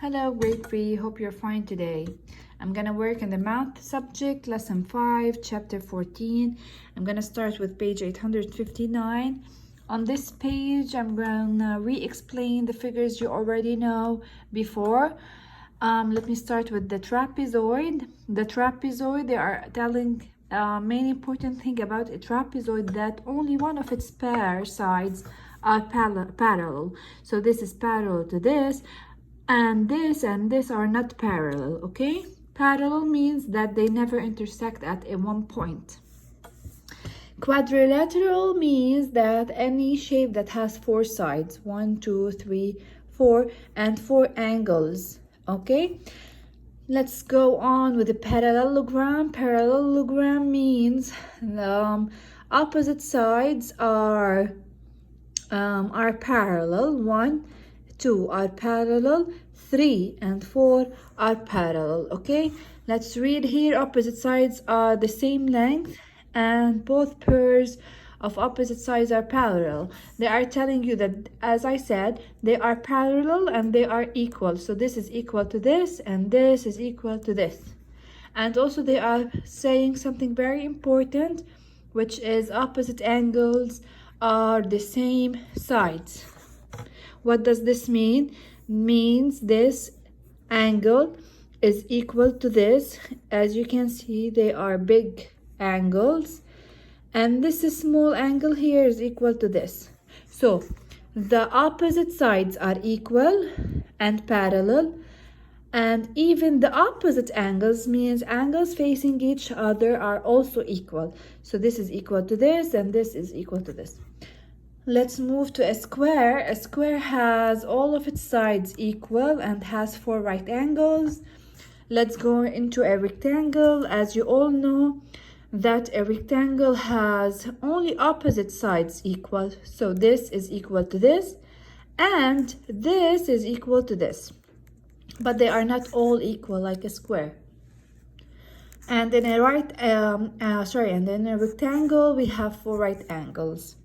Hello, grade 3. Hope you're fine today. I'm gonna work in the math subject, lesson 5, chapter 14. I'm gonna start with page 859. On this page, I'm gonna re-explain the figures you already know before. Let me start with the trapezoid. The trapezoid, they are telling main important thing about a trapezoid that only one of its pair sides are parallel. So this is parallel to this, and this are not parallel. Okay, parallel means that they never intersect at a one point. Quadrilateral means that any shape that has four sides, 1 2 3 4, and four angles. Okay, let's go on with the parallelogram. Parallelogram means opposite sides are parallel. 1 2 are parallel, 3 and 4 are parallel. Okay, let's read here. Opposite sides are the same length and both pairs of opposite sides are parallel. They are telling you that, as I said, they are parallel and they are equal. So this is equal to this and this is equal to this. And also they are saying something very important, which is opposite angles are the same sides. What does this mean? Means this angle is equal to this. As you can see, they are big angles, and this is small angle here is equal to this. So the opposite sides are equal and parallel, and even the opposite angles means angles facing each other are also equal. So this is equal to this and this is equal to this. Let's move to a square. A square has all of its sides equal and has four right angles. Let's go into a rectangle. As you all know that a rectangle has only opposite sides equal. So this is equal to this and this is equal to this. But they are not all equal like a square. And in a rectangle we have four right angles.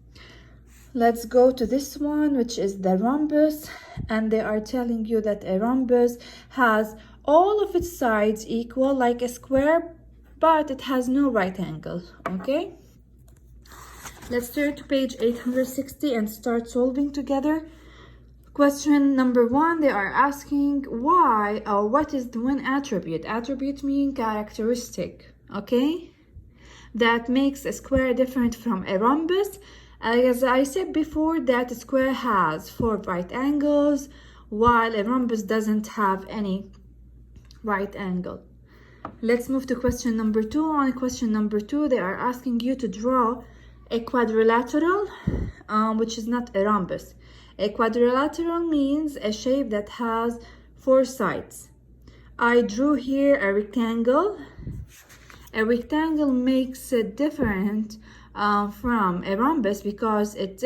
Let's go to this one, which is the rhombus, and they are telling you that a rhombus has all of its sides equal like a square, but it has no right angle. Okay, let's turn to page 860 and start solving together. Question number 1, they are asking why or what is the one attribute. Attribute means characteristic, okay, that makes a square different from a rhombus. As I said before, that a square has four right angles while a rhombus doesn't have any right angle. Let's move to question number 2. On question number 2, they are asking you to draw a quadrilateral, which is not a rhombus. A quadrilateral means a shape that has four sides. I drew here a rectangle. A rectangle makes it different from a rhombus because it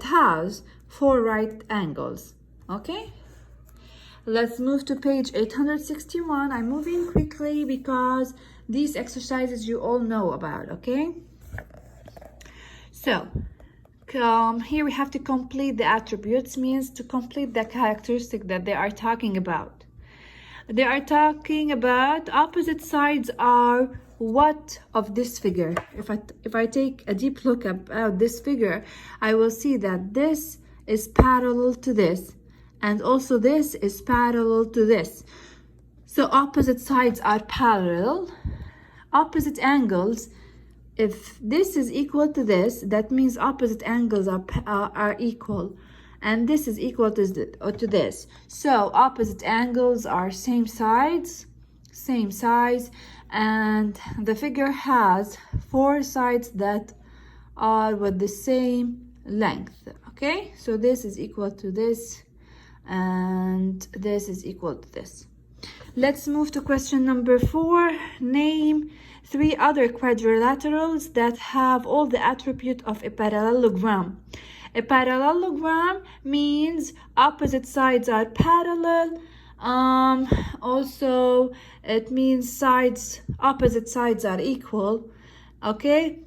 has four right angles. Okay, let's move to page 861. I'm moving quickly because these exercises you all know about. Okay, so here we have to complete the attributes, means to complete the characteristic that they are talking about. They are talking about opposite sides are what of this figure. If I take a deep look at this figure, I will see that this is parallel to this and also this is parallel to this. So opposite sides are parallel. Opposite angles, if this is equal to this, that means opposite angles are equal, and this is equal to this. So opposite angles are same sides, same size, and the figure has four sides that are with the same length. Okay, so this is equal to this and this is equal to this. Let's move to question number 4. Name 3 other quadrilaterals that have all the attribute of a parallelogram. A parallelogram means opposite sides are parallel. Also it means opposite sides are equal. Okay,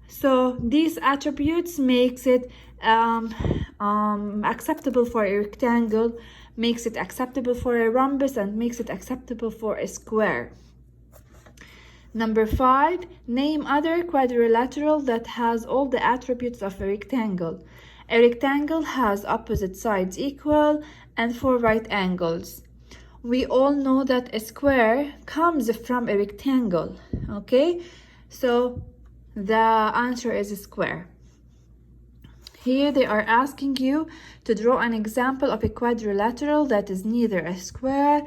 so these attributes makes it acceptable for a rectangle, makes it acceptable for a rhombus, and makes it acceptable for a square. Number 5, name other quadrilateral that has all the attributes of a rectangle. A rectangle has opposite sides equal and 4 right angles. We all know that a square comes from a rectangle, okay? So the answer is a square. Here they are asking you to draw an example of a quadrilateral that is neither a square,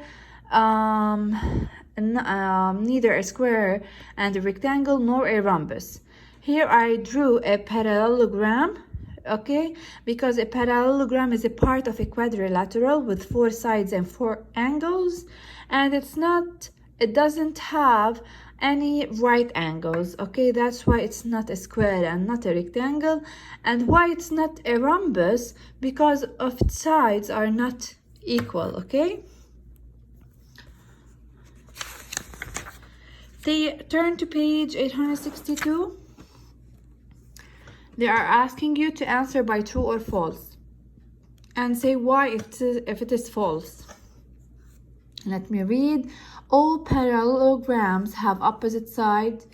neither a square and a rectangle nor a rhombus. Here I drew a parallelogram, okay, because a parallelogram is a part of a quadrilateral with 4 sides and 4 angles, and it doesn't have any right angles, okay? That's why it's not a square and not a rectangle. And why it's not a rhombus? Because of its sides are not equal, okay? They turn to page 862. They are asking you to answer by true or false and say why if it is false. Let me read. All parallelograms have opposite sides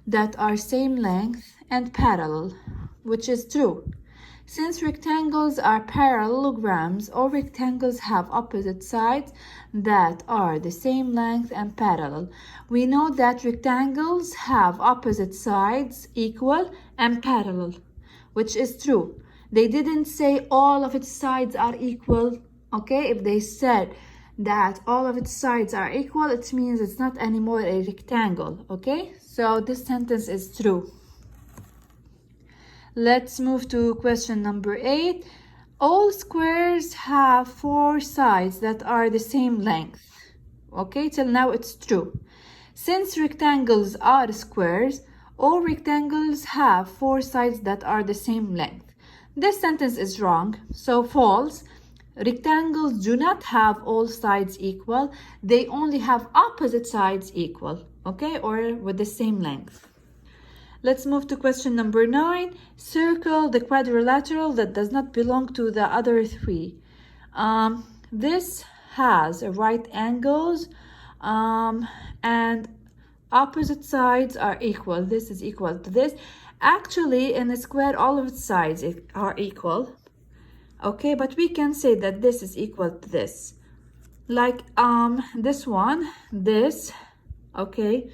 that are same length and parallel, which is true. Since rectangles are parallelograms, all rectangles have opposite sides that are the same length and parallel. We know that rectangles have opposite sides equal and parallel, which is true. They didn't say all of its sides are equal, okay? If they said that all of its sides are equal, it means it's not anymore a rectangle, okay? So this sentence is true. Let's move to question number 8. All squares have 4 sides that are the same length, okay? Till now it's true. Since rectangles are squares, all rectangles have 4 sides that are the same length. This sentence is wrong, so false. Rectangles do not have all sides equal. They only have opposite sides equal, okay, or with the same length. Let's move to question number 9. Circle the quadrilateral that does not belong to the other 3. This has right angles and opposite sides are equal. This is equal to this. Actually, in a square, all of its sides are equal. Okay, but we can say that this is equal to this. Like this one, this, okay,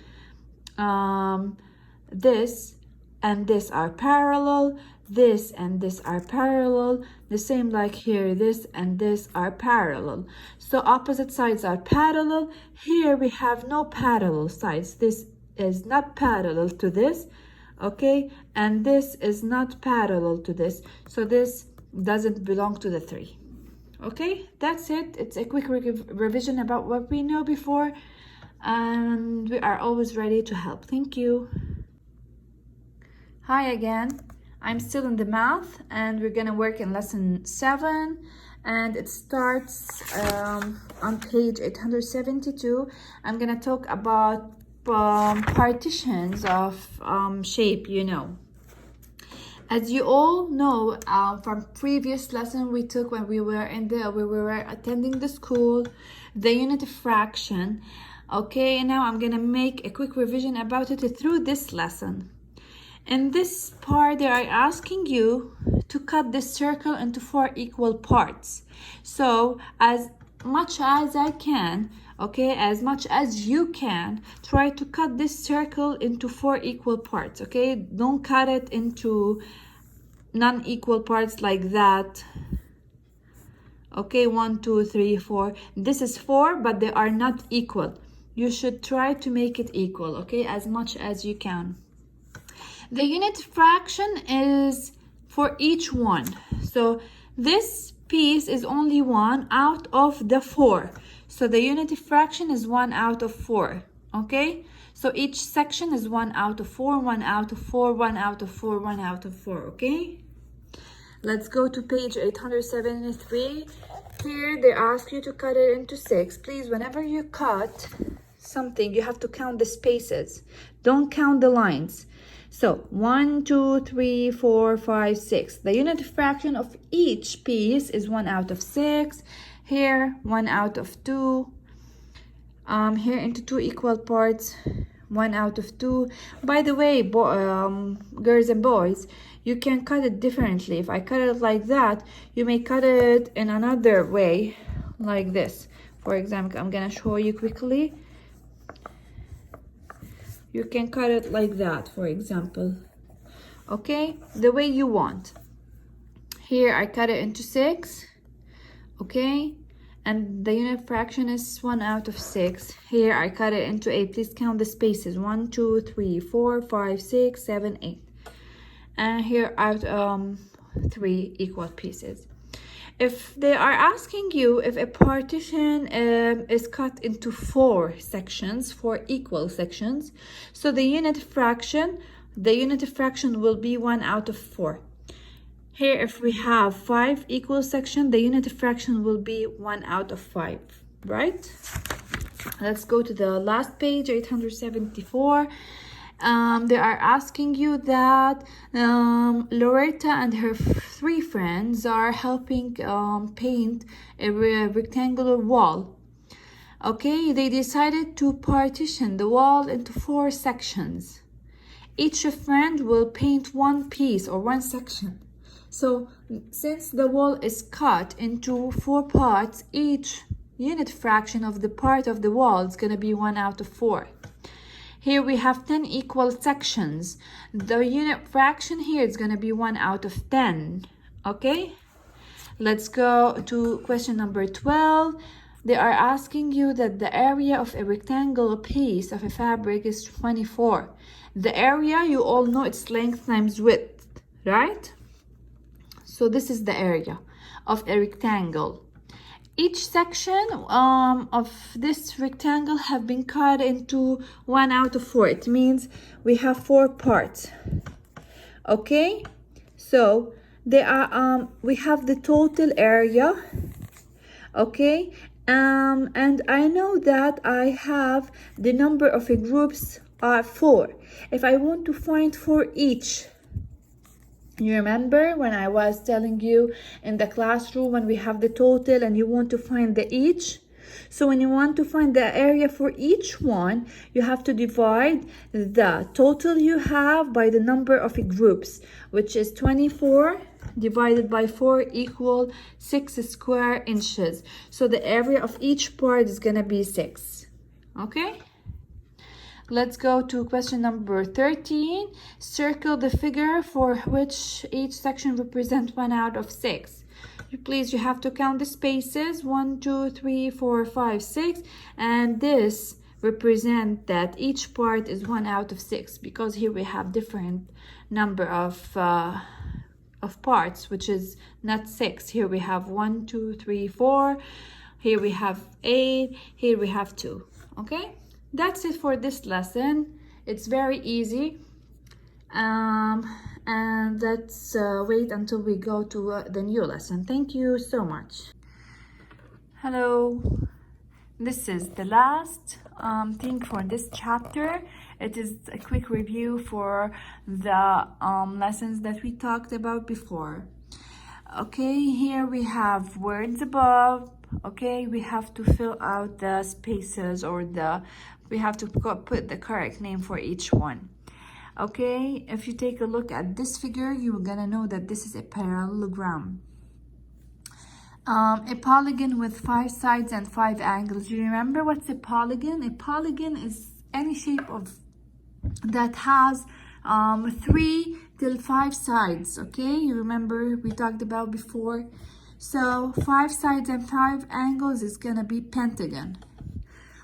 this and this are parallel, this and this are parallel, the same like here, this and this are parallel. So opposite sides are parallel. Here we have no parallel sides. This is not parallel to this, okay, and this is not parallel to this. So this doesn't belong to the 3. Okay, that's it. It's a quick revision about what we know before, and we are always ready to help. Thank you. Hi again. I'm still in the math, and we're gonna work in lesson 7, and it starts on page 872. I'm gonna talk about partitions of shape, you know. As you all know from previous lesson we took when we were attending the school, the unit fraction. Okay, now I'm gonna make a quick revision about it through this lesson. In this part, they are asking you to cut this circle into 4 equal parts. So as much as I can, okay, as much as you can, try to cut this circle into 4 equal parts, okay? Don't cut it into non-equal parts like that. Okay, 1, 2, 3, 4. This is 4, but they are not equal. You should try to make it equal, okay, as much as you can. The unit fraction is for each one. So this piece is only 1 out of the 4. So the unit fraction is 1 out of 4. Okay? So each section is 1 out of 4, 1 out of 4, 1 out of 4, 1 out of 4. Okay? Let's go to page 873. Here they ask you to cut it into 6. Please, whenever you cut something, you have to count the spaces. Don't count the lines. So 1, 2, 3, 4, 5, 6. The unit fraction of each piece is 1 out of 6. Here 1 out of 2. Here into 2 equal parts, 1 out of 2. By the way, girls and boys, you can cut it differently. If I cut it like that, you may cut it in another way, like this. For example, I'm gonna show you quickly. You can cut it like that, for example. Okay, the way you want. Here I cut it into 6. Okay, and the unit fraction is 1 out of 6. Here I cut it into 8. Please count the spaces. 1, 2, 3, 4, 5, 6, 7, 8. And here out 3 equal pieces. If they are asking you if a partition is cut into 4 sections, 4 equal sections, so the unit fraction will be 1 out of 4. Here, if we have 5 equal sections, the unit fraction will be 1 out of 5, right? Let's go to the last page, 874. They are asking you that Loretta and her 3 friends are helping paint a rectangular wall. Okay, they decided to partition the wall into 4 sections. Each friend will paint 1 piece or 1 section. So since the wall is cut into 4 parts, each unit fraction of the part of the wall is going to be 1 out of 4. Here we have 10 equal sections. The unit fraction here is going to be 1 out of 10. Okay? Let's go to question number 12. They are asking you that the area of a rectangular piece of a fabric is 24. The area, you all know it's length times width, right? So this is the area of a rectangle. Each section of this rectangle have been cut into 1 out of 4. It means we have 4 parts. Okay, so they are we have the total area. Okay, and I know that I have the number of groups are 4. If I want to find for each, you remember when I was telling you in the classroom when we have the total and you want to find the each? So when you want to find the area for each one, you have to divide the total you have by the number of groups, which is 24 divided by 4 equal 6 square inches. So the area of each part is going to be 6. Okay? Let's go to question number 13. Circle the figure for which each section represents 1 out of 6. Please, you have to count the spaces. 1, 2, 3, 4, 5, 6. And this represents that each part is 1 out of 6, because here we have different number of parts, which is not 6. Here we have 1, 2, 3, 4. Here we have 8. Here we have 2. Okay? That's it for this lesson. It's very easy. And let's wait until we go to the new lesson. Thank you so much. Hello. This is the last thing for this chapter. It is a quick review for the lessons that we talked about before. Okay, here we have words above. Okay, we have to fill out the spaces, or we have to put the correct name for each one. Okay, if you take a look at this figure, you're gonna know that this is a parallelogram. A polygon with 5 sides and 5 angles. You remember what's a polygon? A polygon is any shape that has 3 till 5 sides. Okay, you remember we talked about before. So 5 sides and 5 angles is gonna be pentagon.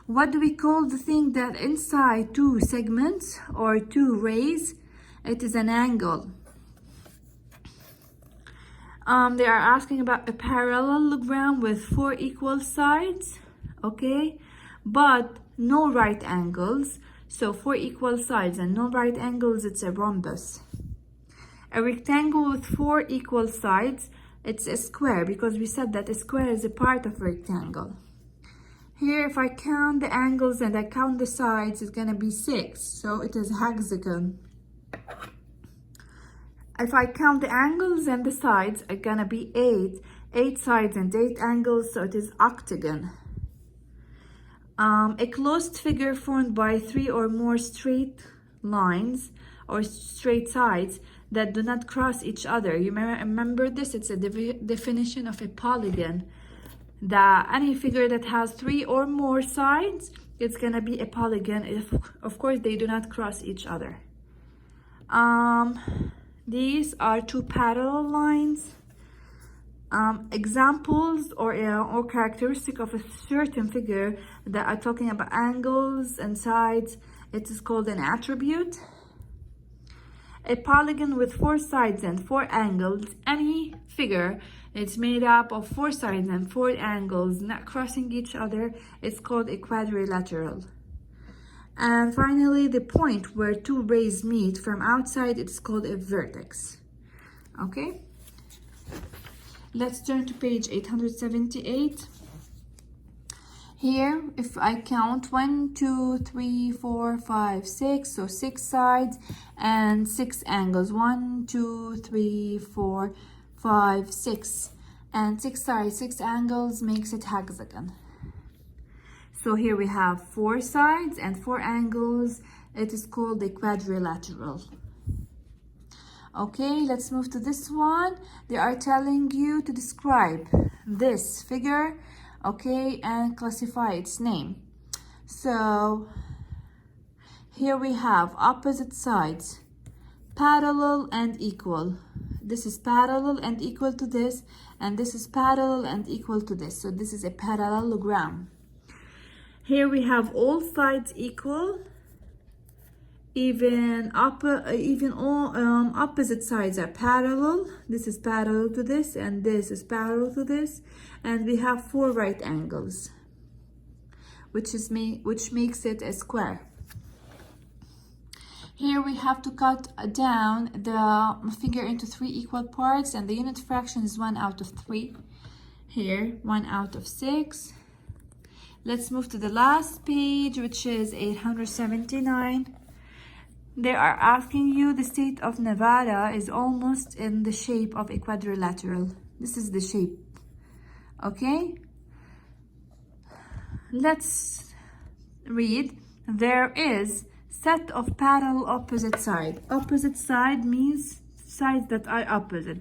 What do we call the thing that inside 2 segments or 2 rays? It is an angle. They are asking about a parallelogram with 4 equal sides, okay, but no right angles. So 4 equal sides and no right angles, it's a rhombus. A rectangle with 4 equal sides, it's a square, because we said that a square is a part of a rectangle. Here, if I count the angles and I count the sides, it's gonna be 6. So it is hexagon. If I count the angles and the sides, are gonna be 8 sides and 8 angles, so it is octagon. A closed figure formed by 3 or more straight lines or straight sides that do not cross each other. You remember this? It's a definition of a polygon. That any figure that has 3 or more sides, it's gonna be a polygon if, of course, they do not cross each other. These are two parallel lines. Examples or characteristic of a certain figure that are talking about angles and sides, it is called an attribute. A polygon with 4 sides and 4 angles, any figure it's made up of 4 sides and 4 angles not crossing each other, it's called a quadrilateral. And finally, the point where 2 rays meet from outside, it's called a vertex. Okay? Let's turn to page 878. Here, if I count 1, 2, 3, 4, 5, 6, so 6 sides and 6 angles. 1, 2, 3, 4, 5, 6. And 6 sides, 6 angles makes it hexagon. So here we have 4 sides and 4 angles. It is called a quadrilateral. Okay, let's move to this one. They are telling you to describe this figure, okay, and classify its name. So here we have opposite sides, parallel and equal. This is parallel and equal to this, and this is parallel and equal to this. So this is a parallelogram. Here we have all sides equal, even all opposite sides are parallel. This is parallel to this, and this is parallel to this, and we have 4 right angles, which makes it a square. Here we have to cut down the figure into 3 equal parts, and the unit fraction is 1 out of 3. Here, 1 out of 6. Let's move to the last page, which is 879. They are asking you the state of Nevada is almost in the shape of a quadrilateral. This is the shape. Okay? Let's read. There is set of parallel opposite side. Opposite side means sides that are opposite.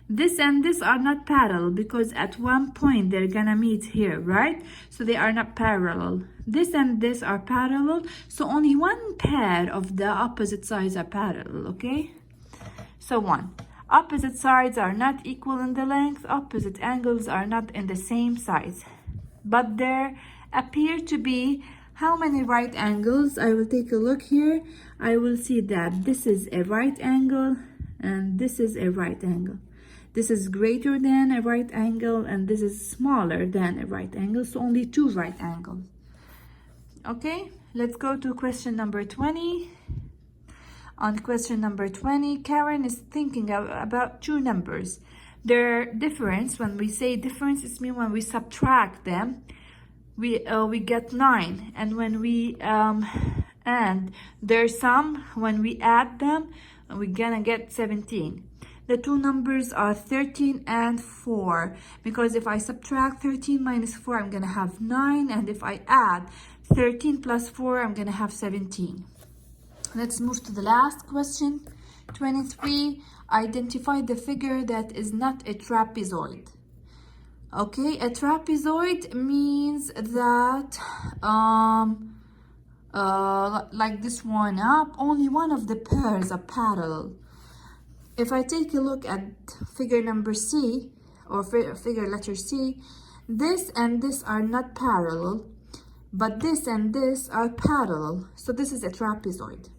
This and this are not parallel because at one point they're gonna meet here, right? So they are not parallel. This and this are parallel, so only one pair of the opposite sides are parallel, okay? So 1. Opposite sides are not equal in the length. Opposite angles are not in the same size. But there appear to be how many right angles? I will take a look here. I will see that this is a right angle and this is a right angle. This is greater than a right angle and this is smaller than a right angle, so only 2 right angles. Okay, let's go to question number 20. On question number 20, Karen is thinking about 2 numbers. Their difference, when we say difference, it means when we subtract them, we get 9, and when we and their sum, when we add them, we're gonna get 17. The 2 numbers are 13 and 4, because if I subtract 13 minus 4, I'm gonna have 9, and if I add 13 plus 4, I'm gonna have 17. Let's move to the last question. 23, identify the figure that is not a trapezoid. Okay, a trapezoid means that like this one up, only one of the pairs are parallel. If I take a look at figure number C, or figure letter C, this and this are not parallel, but this and this are parallel, so this is a trapezoid.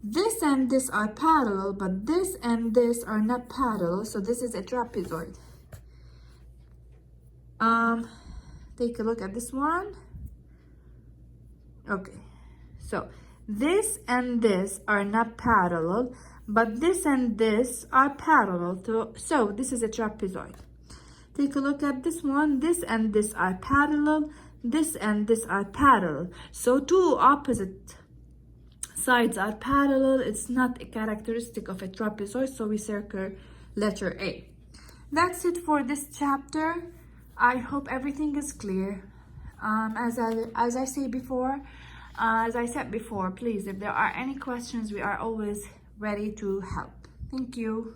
This and this are parallel, but this and this are not parallel, so this is a trapezoid. Take a look at this one. Okay, so this and this are not parallel, but this and this are parallel, so this is a trapezoid. Take a look at this one. This and this are parallel, this and this are parallel, so 2 opposite sides are parallel. It's not a characteristic of a trapezoid, so we circle letter A. That's it for this chapter. I hope everything is clear. As I said before, please, if there are any questions, we are always ready to help. Thank you.